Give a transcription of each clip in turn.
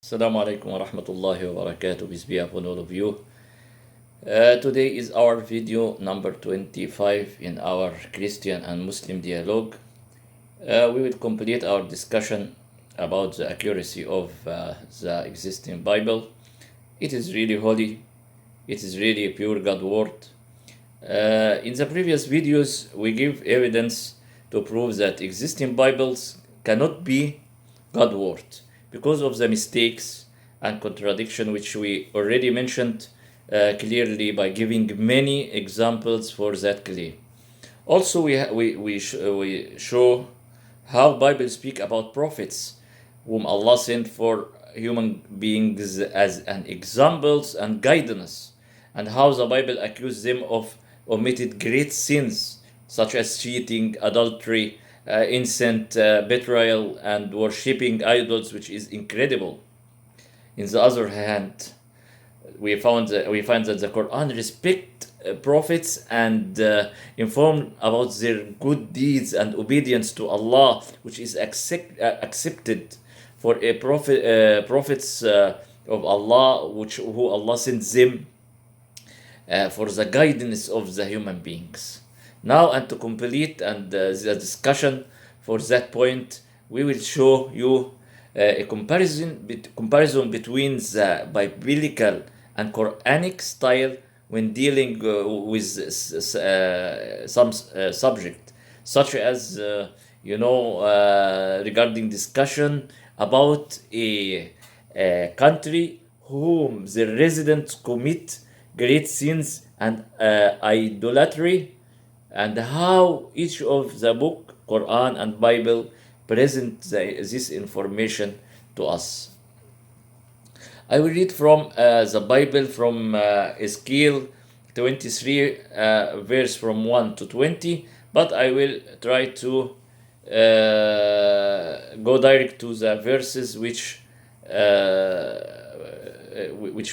Assalamu alaikum wa rahmatullahi wa barakatuh. Peace be upon all of you. Today is our video number 25 in our Christian and Muslim dialogue. We will complete our discussion about the accuracy of the existing Bible. It is really holy. It is really a pure God word. In the previous videos, we give evidence to prove that existing Bibles cannot be God word because of the mistakes and contradiction which we already mentioned clearly by giving many examples for that claim. Also, we show how Bible speak about prophets whom Allah sent for human beings as an examples and guidance, and how the Bible accused them of omitted great sins such as cheating, adultery, incest, betrayal, and worshipping idols, which is incredible. In the other hand, we find that the Quran respect prophets and inform about their good deeds and obedience to Allah, which is accepted for a prophets of Allah, who Allah sends them for the guidance of the human beings. Now, and to complete and the discussion for that point, we will show you a comparison between the biblical and Quranic style when dealing with some subject, such as regarding discussion about a country whom the residents commit great sins and idolatry, and how each of the book, Quran and Bible, present this information to us. I will read from the Bible from Ezekiel 23, verse from 1 to 20, but I will try to go direct to the verses which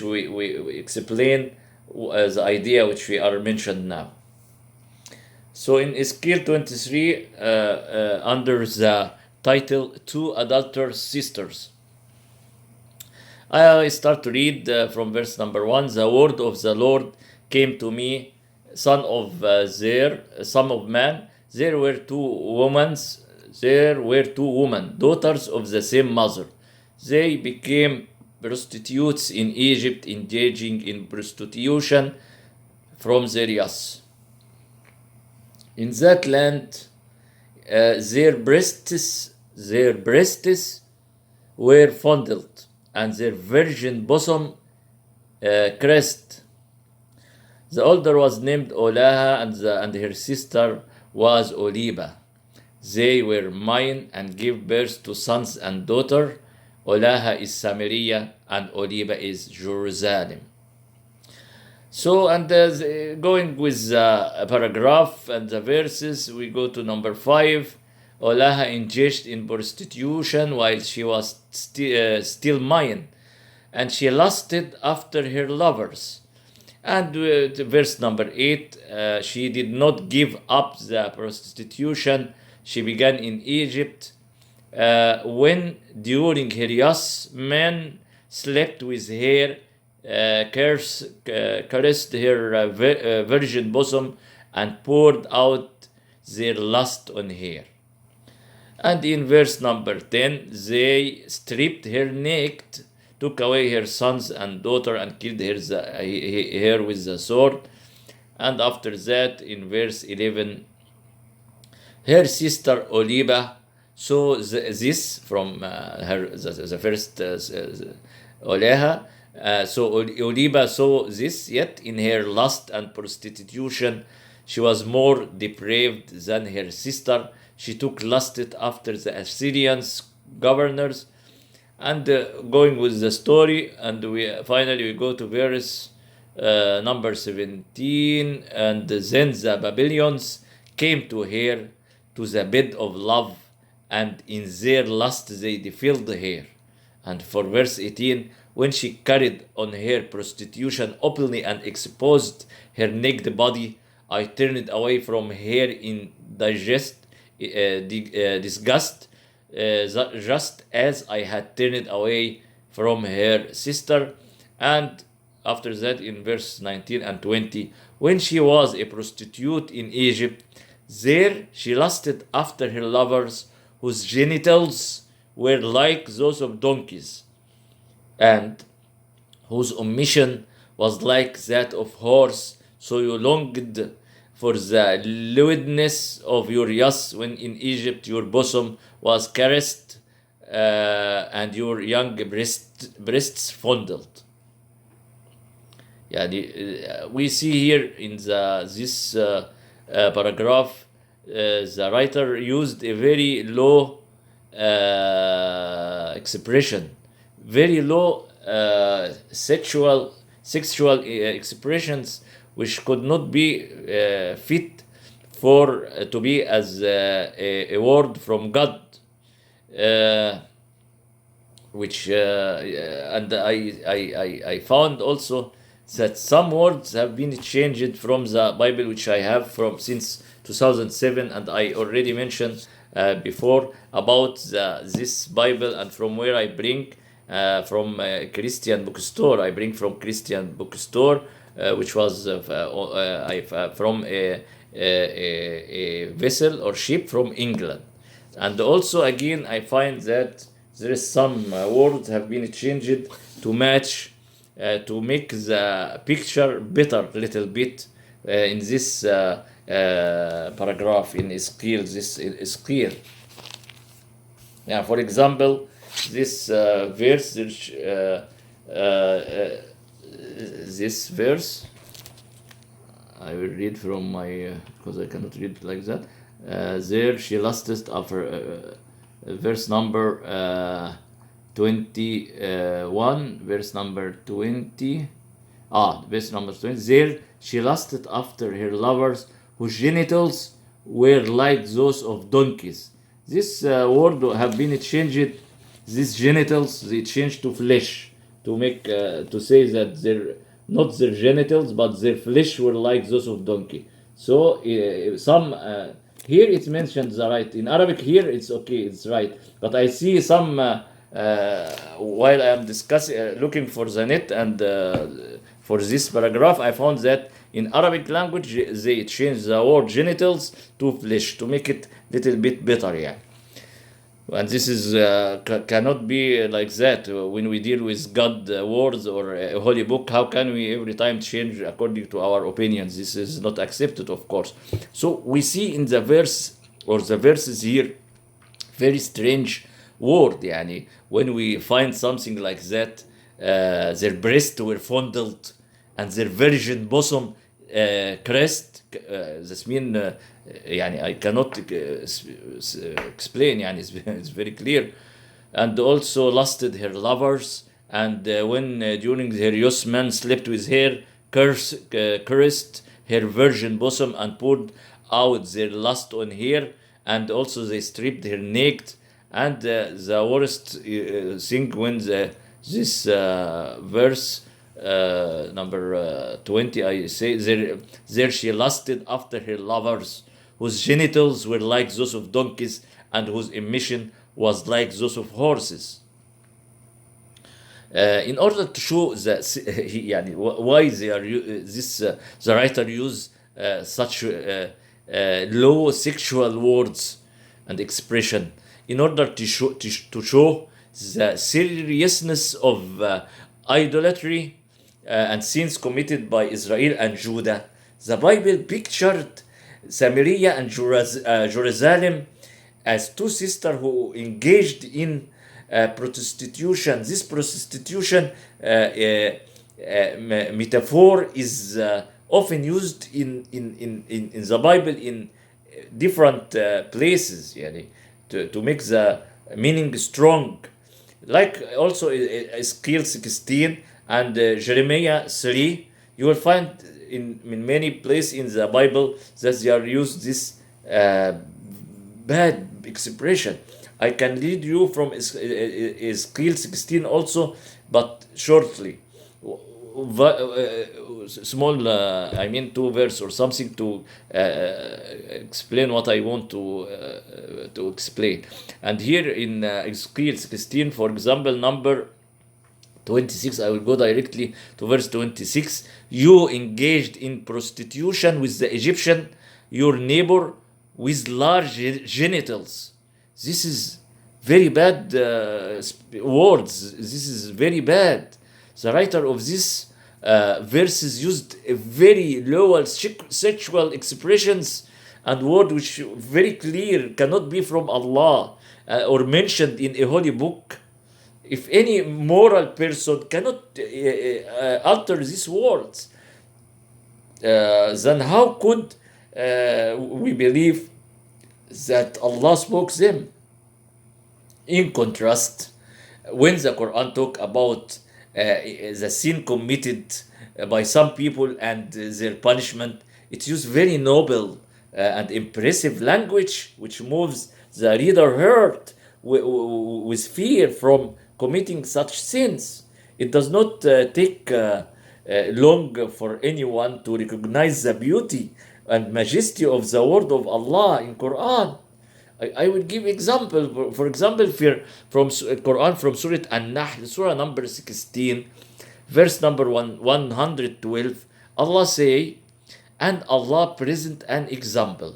we explain the idea which we are mentioned now. So in Ezekiel 23, under the title Two Adulterous Sisters, I start to read from verse number 1. The word of the Lord came to me, son of man. There were two women, daughters of the same mother. They became prostitutes in Egypt, engaging in prostitution from their youth. In that land, their breasts were fondled, and their virgin bosom caressed. The older was named Olaha, and her sister was Oliba. They were mine and gave birth to sons and daughter. Olaha is Samaria, and Oliba is Jerusalem. So, and going with a paragraph and the verses, we go to number 5. Olaha engaged in prostitution while she was still mine, and she lusted after her lovers. And verse number 8, she did not give up the prostitution she began in Egypt, when during her youth men slept with her, caressed her virgin bosom, and poured out their lust on her. And in verse number 10, they stripped her naked, took away her sons and daughter, and killed her with the sword. And after that, in verse 11, her sister Oliba saw this from the first Oleha. So Oliba saw this, yet in her lust and prostitution she was more depraved than her sister. She took lusted after the Assyrians governors. And going with the story, and we finally go to verse number 17. And then the Babylonians came to her to the bed of love, and in their lust they defiled her. And for verse 18, when she carried on her prostitution openly and exposed her naked body, I turned away from her in disgust, just as I had turned away from her sister. And after that, in verse 19 and 20, when she was a prostitute in Egypt, there she lusted after her lovers, whose genitals were like those of donkeys, and whose omission was like that of horse. So you longed for the lewdness of your youth when in Egypt your bosom was caressed, and your young breasts fondled. Yeah, we see here in this paragraph, the writer used a very low expression, very low sexual expressions, which could not be fit for to be as a word from God. Uh, which and I found also that some words have been changed from the Bible, which I have from since 2007, and I already mentioned before about this Bible, and from where I bring from Christian bookstore. I bring from Christian bookstore, which was from a vessel or ship from England. And also again I find that there is some words have been changed to match, to make the picture better a little bit in this paragraph in Ezekiel. This Ezekiel. Yeah, for example, this verse, this verse, I will read from my, because I cannot read like that. There she lusted after verse number 21, verse number 20. Verse number 20. There she lusted after her lovers, whose genitals were like those of donkeys. This word have been changed. These genitals they changed to flesh, to make to say that they're not their genitals but their flesh were like those of donkey. So some here it mentions the right in Arabic. Here it's okay, it's right. But I see some while I am discussing, looking for the net and for this paragraph, I found that in Arabic language they change the word genitals to flesh to make it little bit better. Yeah. And this is cannot be like that when we deal with God words or a holy book. How can we every time change according to our opinions? This is not accepted, of course. So we see in the verse or the verses here very strange word. Yani when we find something like that, their breasts were fondled and their virgin bosom caressed. This mean يعني I cannot explain. يعني it's very clear. And also lusted her lovers, and when during her youth men slept with her, caressed her virgin bosom and poured out their lust on her, and also they stripped her naked. And the worst thing when this verse number 20, I say, there she lusted after her lovers, whose genitals were like those of donkeys, and whose emission was like those of horses. In order to show that why they are the writer use such low sexual words and expression, in order to show the seriousness of idolatry and sins committed by Israel and Judah. The Bible pictured Samaria and Jerusalem as two sisters who engaged in prostitution. This prostitution metaphor is often used in the Bible in different places, to make the meaning strong. Like also Ezekiel 16 and Jeremiah 3, you will find in many places in the Bible that they are used this bad expression. I can read you from Ezekiel 16 also, but shortly. Small, I mean 2 verse or something to explain what I want to explain. And here in Ezekiel 16, for example, number 26, I will go directly to verse 26. You engaged in prostitution with the Egyptian, your neighbor, with large genitals. This is very bad words. This is very bad. The writer of this verses used a very low sexual expressions and word which very clear cannot be from Allah or mentioned in a holy book. If any moral person cannot alter these words, then how could we believe that Allah spoke them? In contrast, when the Quran talk about the sin committed by some people and their punishment, it uses very noble and impressive language which moves the reader heart with fear from committing such sins. It does not take long for anyone to recognize the beauty and majesty of the word of Allah in Quran. I will give example. For example, from Quran from Surah An-Nahl, Surah number 16, verse number 112, Allah say, and Allah present an example.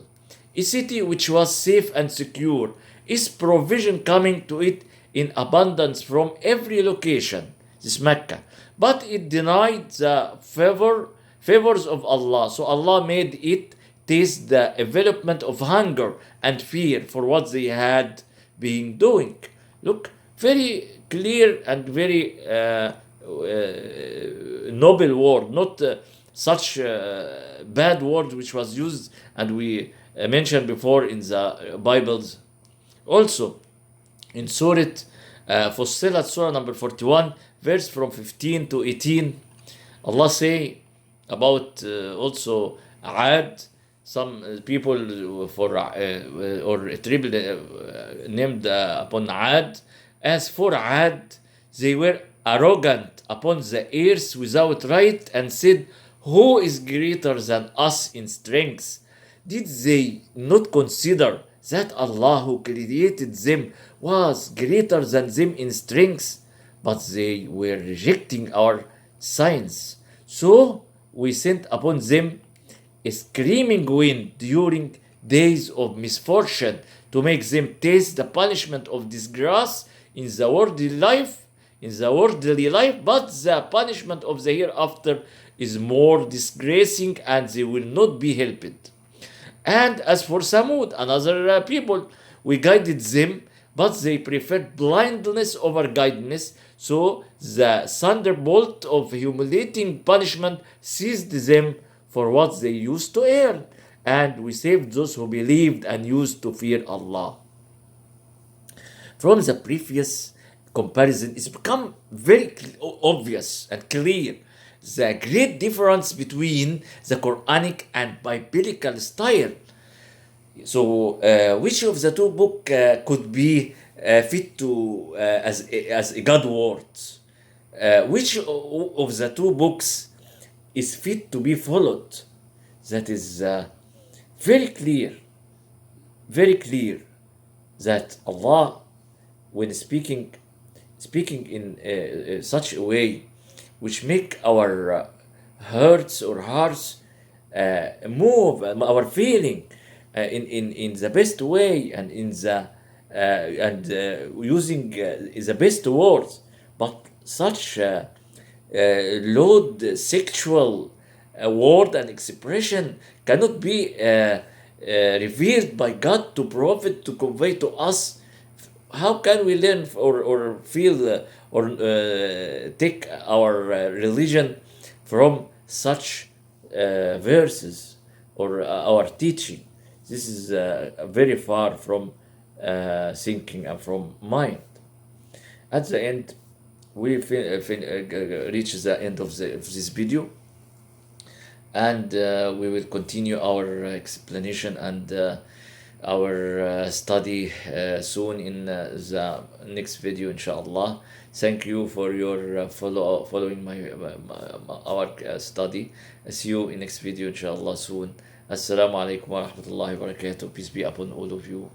A city which was safe and secure, is provision coming to it in abundance from every location. This is Mecca. But it denied the favors of Allah. So Allah made it taste the development of hunger and fear for what they had been doing. Look, very clear and very noble word, not such bad word which was used and we mentioned before in the Bibles. Also, in Surah Fussilat, Surah number 41, verse from 15 to 18, Allah say about also Ad, some people for or a tribe named upon Ad. As for Ad, they were arrogant upon the earth without right and said, who is greater than us in strength? Did they not consider that Allah who created them was greater than them in strength? But they were rejecting our signs. So we sent upon them a screaming wind during days of misfortune to make them taste the punishment of disgrace in the worldly life, but the punishment of the hereafter is more disgracing and they will not be helped. And as for Samud, another people, we guided them, but they preferred blindness over guidance. So the thunderbolt of humiliating punishment seized them for what they used to earn. And we saved those who believed and used to fear Allah. From the previous comparison, it's become very obvious and clear the great difference between the Quranic and biblical style. So, which of the two books could be fit to as a God word? Which of the two books is fit to be followed? That is very clear that Allah, when speaking in such a way which make our hearts move, our feeling in the best way and in the using the best words, but such loud sexual word and expression cannot be revealed by God to prophet to convey to us. How can we learn or feel or take our religion from such verses or our teaching? This is very far from thinking and from mind. At the end, we reach the end of this video, and we will continue our explanation and our study soon in the next video, inshallah. Thank you for your following our study. See you in next video, inshallah, soon. Assalamu alaikum wa rahmatullahi wa barakatuh. Peace be upon all of you.